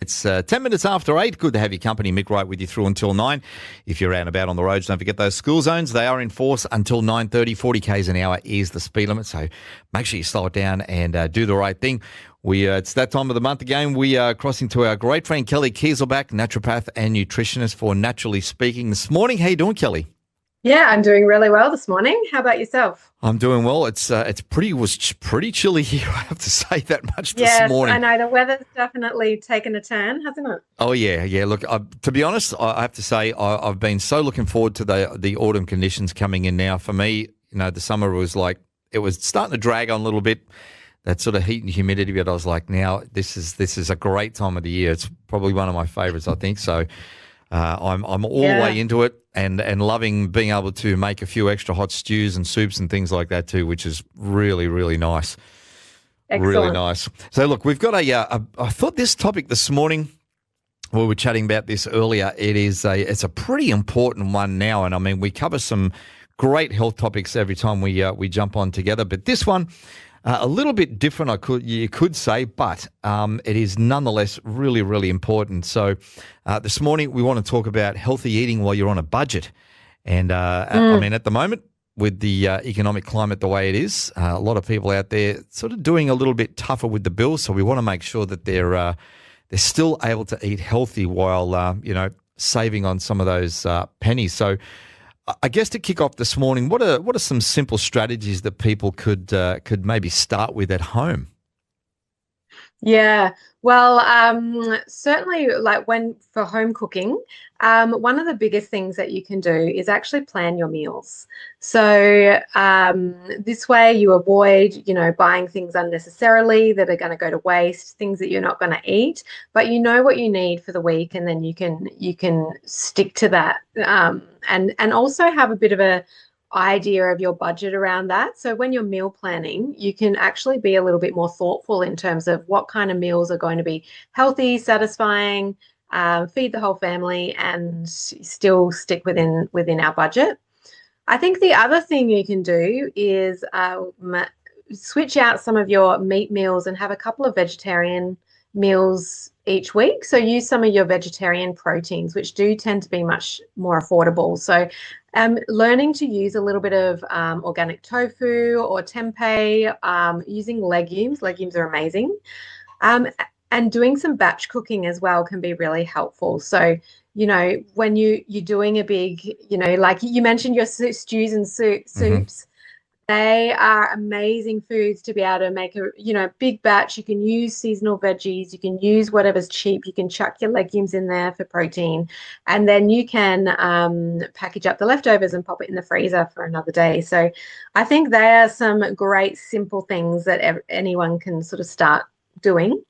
It's 10 minutes after 8. Good to have your company. Mick Wright with you through until 9. If you're out and about on the roads, don't forget those school zones. They are in force until 9:30. 40 k's an hour is the speed limit, so make sure you slow it down and do the right thing. It's that time of the month again. We are crossing to our great friend Kelli Kieselbach, Naturopath and Nutritionist for Naturally Speaking. This morning, how you doing, Kelli? Yeah, I'm doing really well this morning. How about yourself? I'm doing well. It's pretty chilly here. I have to say that much this Yes, morning. I know the weather's definitely taken a turn, hasn't it? Oh yeah. Look, to be honest, I have to say I've been so looking forward to the autumn conditions coming in now. For me, the summer was it was starting to drag on a little bit, that sort of heat and humidity. But I was like, now this is a great time of the year. It's probably one of my favourites, I think. So I'm all the way into it. And loving being able to make a few extra hot stews and soups and things like that too, which is really, really nice. Excellent. Really nice. So look, we've got I thought this topic this morning, we were chatting about this earlier, it's a pretty important one now. And I mean, we cover some great health topics every time we jump on together, but this one, a little bit different, you could say, but it is nonetheless really, really important. So this morning we want to talk about healthy eating while you're on a budget. And I mean, at the moment, with the economic climate the way it is, a lot of people out there sort of doing a little bit tougher with the bills. So we want to make sure that they're still able to eat healthy while saving on some of those pennies. So I guess to kick off this morning, what are some simple strategies that people could maybe start with at home? Yeah, well, certainly for home cooking, one of the biggest things that you can do is actually plan your meals. So this way you avoid, buying things unnecessarily that are going to go to waste, things that you're not going to eat, but you know what you need for the week, and then you can stick to that, and also have a bit of a idea of your budget around that. So when you're meal planning, you can actually be a little bit more thoughtful in terms of what kind of meals are going to be healthy, satisfying, feed the whole family, and still stick within our budget. I think the other thing you can do is switch out some of your meat meals and have a couple of vegetarian meals each week. So use some of your vegetarian proteins, which do tend to be much more affordable. So learning to use a little bit of organic tofu or tempeh, using legumes. Legumes are amazing. And doing some batch cooking as well can be really helpful. So, when you're doing a big, like you mentioned your stews and soups, they are amazing foods to be able to make a big batch. You can use seasonal veggies. You can use whatever's cheap. You can chuck your legumes in there for protein. And then you can package up the leftovers and pop it in the freezer for another day. So I think they are some great simple things that anyone can sort of start doing.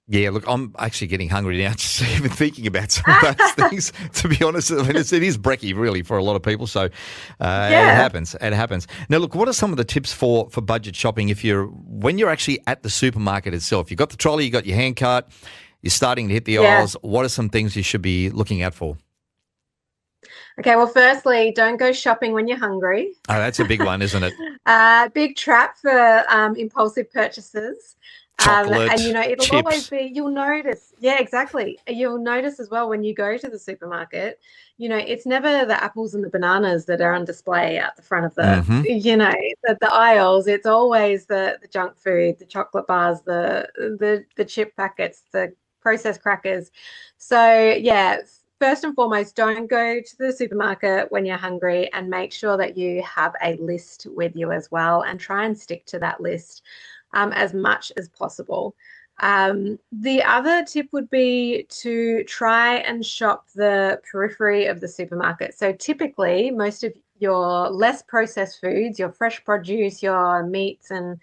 Yeah, look, I'm actually getting hungry now just even thinking about some of those things, to be honest. I mean, it is brekky, really, for a lot of people, so it happens. It happens. Now, look, what are some of the tips for budget shopping when you're actually at the supermarket itself? You've got the trolley, you've got your hand cart, you're starting to hit the aisles. What are some things you should be looking out for? Okay, well, firstly, don't go shopping when you're hungry. Oh, that's a big one, isn't it? Big trap for impulsive purchases. Chocolate, and it'll chips. always be, you'll notice. Yeah, exactly. You'll notice as well when you go to the supermarket, it's never the apples and the bananas that are on display at the front of the aisles. It's always the junk food, the chocolate bars, the chip packets, the processed crackers. So yeah, first and foremost, don't go to the supermarket when you're hungry, and make sure that you have a list with you as well, and try and stick to that list as much as possible. The other tip would be to try and shop the periphery of the supermarket. So typically, most of your less processed foods, your fresh produce, your meats and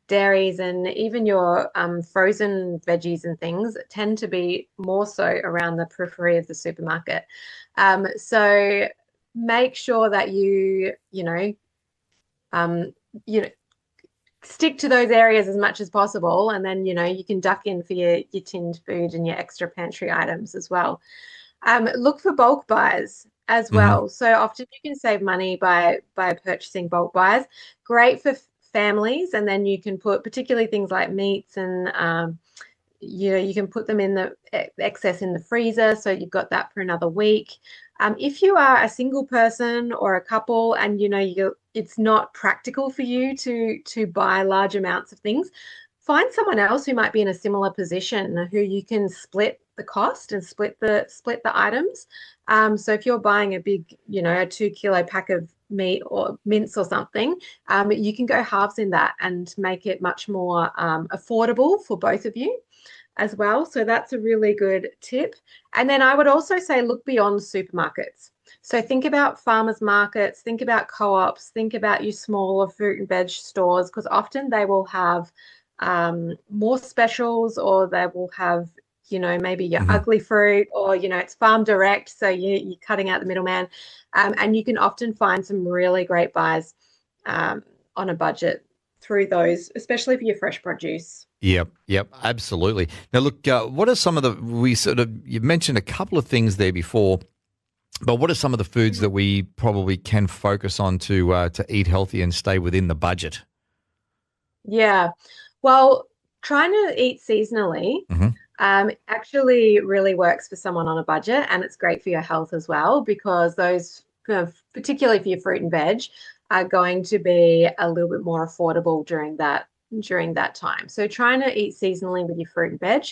dairies, and even your frozen veggies and things tend to be more so around the periphery of the supermarket. So make sure that you stick to those areas as much as possible, and then you can duck in for your tinned food and your extra pantry items as well. Look for bulk buys as well. So often you can save money by purchasing bulk buys. Great for families, and then you can put particularly things like meats and you can put them in the excess in the freezer, so you've got that for another week. If you are a single person or a couple, and it's not practical for you to buy large amounts of things, find someone else who might be in a similar position who you can split the cost and split the items. So if you're buying a big, a 2 kilo pack of meat or mince or something, you can go halves in that and make it much more affordable for both of you as well. So that's a really good tip. And then I would also say look beyond supermarkets. So think about farmers markets, think about co-ops, think about your smaller fruit and veg stores, because often they will have more specials, or they will have, maybe your ugly fruit, or, it's farm direct. So you're cutting out the middleman. And you can often find some really great buys on a budget through those, especially for your fresh produce. Yep, absolutely. Now, look, what are some of you mentioned a couple of things there before, but what are some of the foods that we probably can focus on to eat healthy and stay within the budget? Yeah, well, trying to eat seasonally actually really works for someone on a budget, and it's great for your health as well, because those, particularly for your fruit and veg, are going to be a little bit more affordable during that time. So trying to eat seasonally with your fruit and veg.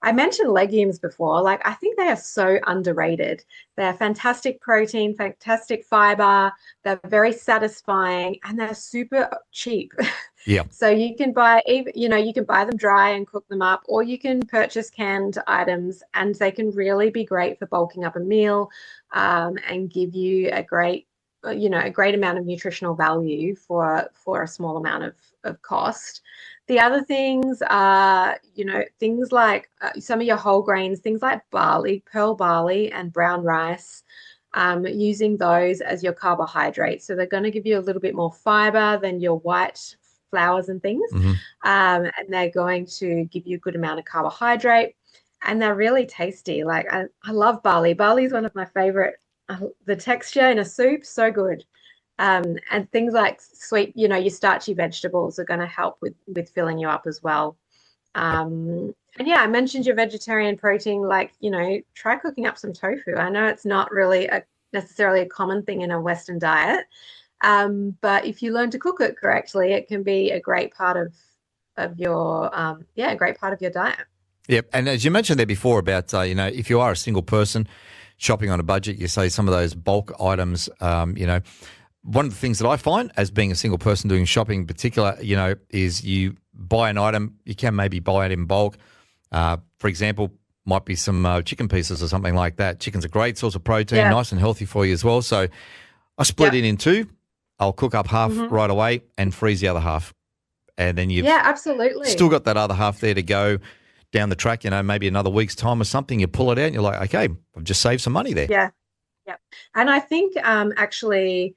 I mentioned legumes before. I think they are so underrated. They're fantastic protein, fantastic fiber. They're very satisfying, and they're super cheap. Yeah. So you can buy, you can buy them dry and cook them up, or you can purchase canned items, and they can really be great for bulking up a meal, and give you a great amount of nutritional value for a small amount of cost. The other things are, things like some of your whole grains, things like barley, pearl barley and brown rice, using those as your carbohydrates. So they're going to give you a little bit more fiber than your white flours and things. And they're going to give you a good amount of carbohydrate, and they're really tasty. I love barley. Barley is one of my favorite. The texture in a soup, so good. And things like sweet, your starchy vegetables are going to help with filling you up as well. And yeah, I mentioned your vegetarian protein, try cooking up some tofu. I know it's not really necessarily a common thing in a Western diet, but if you learn to cook it correctly, it can be a great part of your a great part of your diet. Yep. And as you mentioned there before about, if you are a single person shopping on a budget, you say some of those bulk items, one of the things that I find as being a single person doing shopping in particular, is you buy an item, you can maybe buy it in bulk. For example, might be some chicken pieces or something like that. Chicken's a great source of protein, nice and healthy for you as well. So I split it in two. I'll cook up half right away and freeze the other half. And then you've absolutely still got that other half there to go down the track, maybe another week's time or something. You pull it out and you're like, okay, I've just saved some money there. Yeah. And I think actually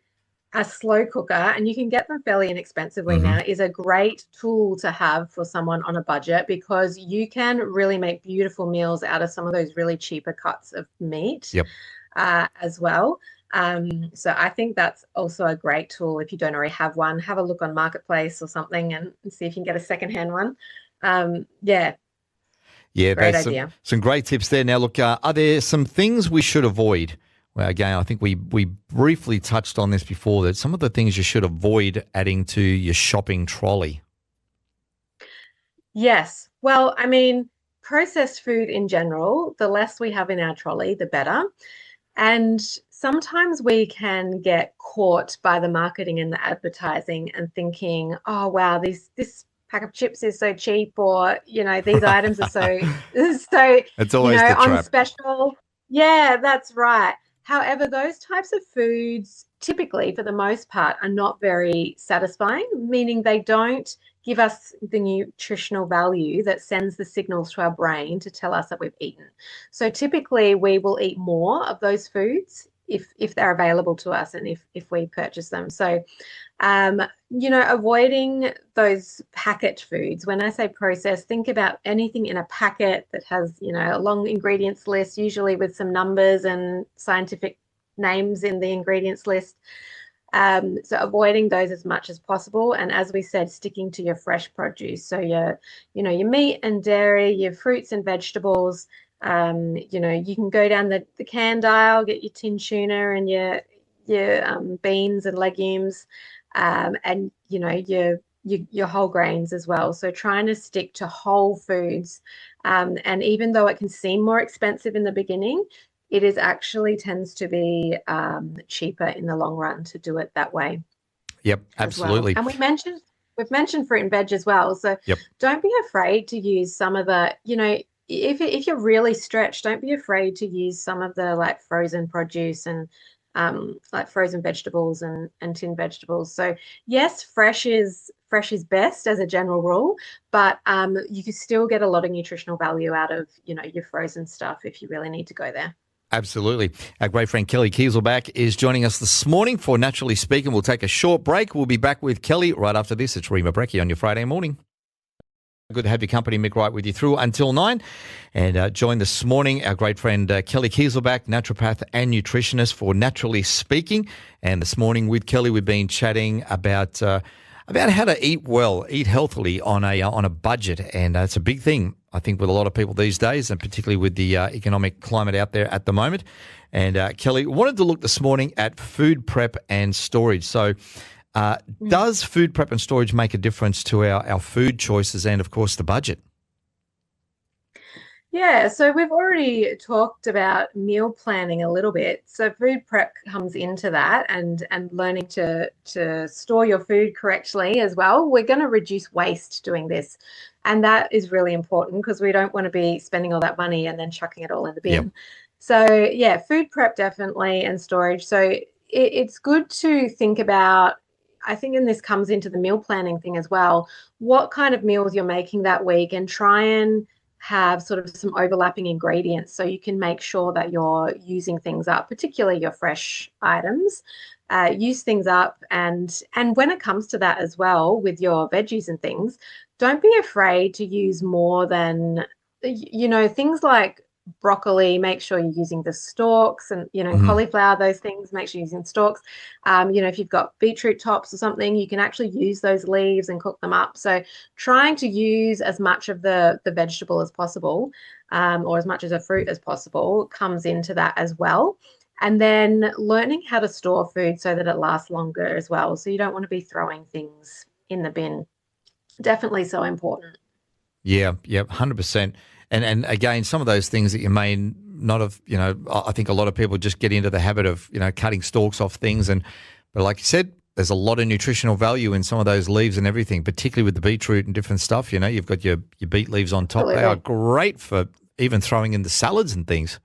a slow cooker, and you can get them fairly inexpensively now, is a great tool to have for someone on a budget, because you can really make beautiful meals out of some of those really cheaper cuts of meat as well. So I think that's also a great tool. If you don't already have one, have a look on Marketplace or something and see if you can get a secondhand one. Great idea. Some great tips there. Now, look, are there some things we should avoid? Well, again, I think we briefly touched on this before, that some of the things you should avoid adding to your shopping trolley. Yes. Well, I mean, processed food in general, the less we have in our trolley, the better. And sometimes we can get caught by the marketing and the advertising and thinking, oh, wow, this pack of chips is so cheap, or, these items are so it's always the on trap. special. Yeah, that's right. However, those types of foods typically, for the most part, are not very satisfying, meaning they don't give us the nutritional value that sends the signals to our brain to tell us that we've eaten. So typically we will eat more of those foods if they're available to us and if we purchase them. So, avoiding those packet foods. When I say processed, think about anything in a packet that has, a long ingredients list, usually with some numbers and scientific names in the ingredients list. So avoiding those as much as possible. And as we said, sticking to your fresh produce. So your meat and dairy, your fruits and vegetables. You can go down the canned aisle, get your tin tuna and your beans and legumes, and your whole grains as well. So trying to stick to whole foods. And even though it can seem more expensive in the beginning, it is actually tends to be cheaper in the long run to do it that way. Yep, absolutely. Well. And we've mentioned fruit and veg as well. So yep. Don't be afraid to use some of the, if you're really stretched, don't be afraid to use some of the like frozen produce and like frozen vegetables and tin vegetables. So yes, fresh is best as a general rule, but you can still get a lot of nutritional value out of your frozen stuff if you really need to go there. Absolutely. Our great friend Kelli Kieselbach is joining us this morning for Naturally Speaking. We'll take a short break. We'll be back with Kelli right after this. It's Rhema Brekky on your Friday morning. Good to have your company, Mick Wright, with you through until 9. And joined this morning our great friend Kelli Kieselbach, naturopath and nutritionist for Naturally Speaking. And this morning with Kelli, we've been chatting about how to eat well, eat healthily on a budget, and it's a big thing, I think, with a lot of people these days, and particularly with the economic climate out there at the moment. And Kelli, wanted to look this morning at food prep and storage. So, does food prep and storage make a difference to our food choices and, of course, the budget? Yeah, so we've already talked about meal planning a little bit. So food prep comes into that, and learning to store your food correctly as well. We're going to reduce waste doing this. And that is really important because we don't want to be spending all that money and then chucking it all in the bin. Yep. So yeah, food prep definitely, and storage. So it's good to think about, I think, and this comes into the meal planning thing as well, what kind of meals you're making that week, and try and have sort of some overlapping ingredients so you can make sure that you're using things up, particularly your fresh items. Use things up, and when it comes to that as well with your veggies and things, don't be afraid to use more than things like broccoli. Make sure you're using the stalks, and cauliflower, those things, make sure you're using stalks. If you've got beetroot tops or something, you can actually use those leaves and cook them up. So trying to use as much of the vegetable as possible, or as much as a fruit as possible, comes into that as well. And then learning how to store food so that it lasts longer as well. So you don't want to be throwing things in the bin. Definitely so important. Yeah, 100%. And again, some of those things that you may not have, I think a lot of people just get into the habit of, cutting stalks off things. But like you said, there's a lot of nutritional value in some of those leaves and everything, particularly with the beetroot and different stuff. You've got your beet leaves on top. Absolutely. They are great for even throwing in the salads and things.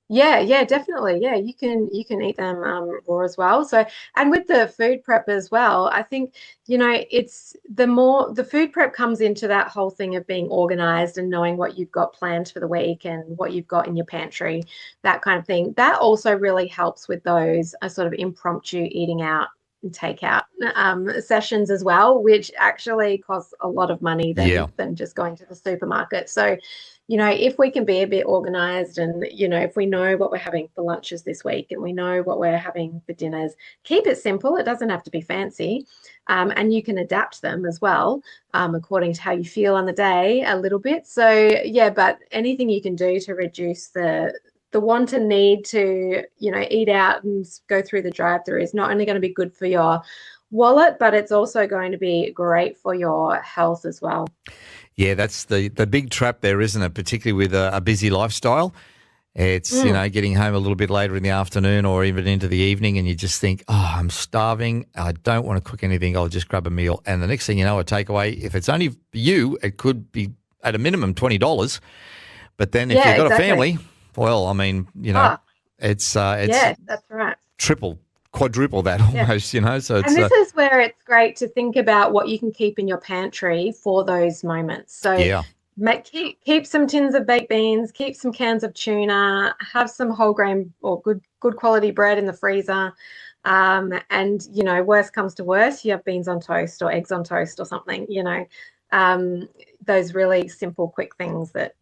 Yeah, definitely. Yeah, you can eat them raw as well. So, and with the food prep as well, I think, it's the food prep comes into that whole thing of being organized and knowing what you've got planned for the week and what you've got in your pantry, that kind of thing. That also really helps with those sort of impromptu eating out and takeout sessions as well, which actually costs a lot of money than just going to the supermarket. So, if we can be a bit organized, and, if we know what we're having for lunches this week and we know what we're having for dinners, keep it simple. It doesn't have to be fancy. And you can adapt them as well, according to how you feel on the day a little bit. So yeah, but anything you can do to reduce the want and need to, eat out and go through the drive-through is not only going to be good for your wallet, but it's also going to be great for your health as well. Yeah, that's the big trap there, isn't it? Particularly with a busy lifestyle. It's, getting home a little bit later in the afternoon or even into the evening, and you just think, oh, I'm starving. I don't want to cook anything. I'll just grab a meal. And the next thing you know, a takeaway, if it's only for you, it could be at a minimum $20. But then if you've got a family, well, I mean, it's yeah, that's right. Quadruple that almost, So it's, and this is where it's great to think about what you can keep in your pantry for those moments. So keep some tins of baked beans, keep some cans of tuna, have some whole grain or good quality bread in the freezer. And worst comes to worst, you have beans on toast or eggs on toast or something, those really simple, quick things that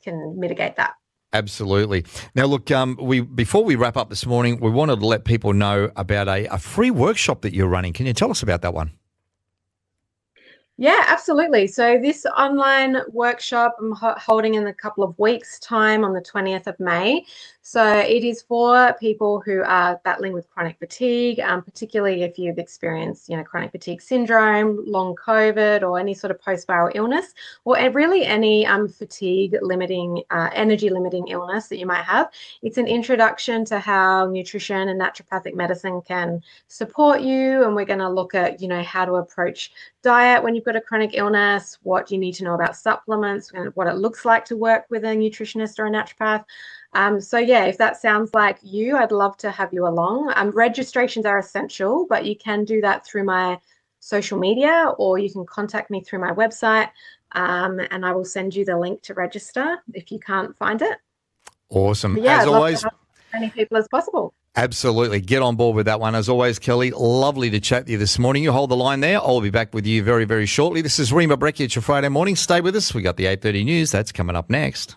can mitigate that. Absolutely. Now, look, before we wrap up this morning, we wanted to let people know about a free workshop that you're running. Can you tell us about that one? Yeah, absolutely. So this online workshop I'm holding in a couple of weeks' time on the 20th of May. So it is for people who are battling with chronic fatigue, particularly if you've experienced, chronic fatigue syndrome, long COVID, or any sort of post-viral illness, or really any fatigue limiting, energy limiting illness that you might have. It's an introduction to how nutrition and naturopathic medicine can support you, and we're going to look at, how to approach diet when you've got a chronic illness, what you need to know about supplements, and what it looks like to work with a nutritionist or a naturopath. So yeah, if that sounds like you, I'd love to have you along. Registrations are essential, but you can do that through my social media, or you can contact me through my website, and I will send you the link to register if you can't find it. Awesome. But yeah, As I'd love always, to have as many people as possible. absolutely. Get on board with that one. As always, Kelly, lovely to chat to you this morning. You hold the line there. I'll be back with you very, very shortly. This is Rhema Brekky at your Friday morning. Stay with us. We got the 8:30 news. That's coming up next.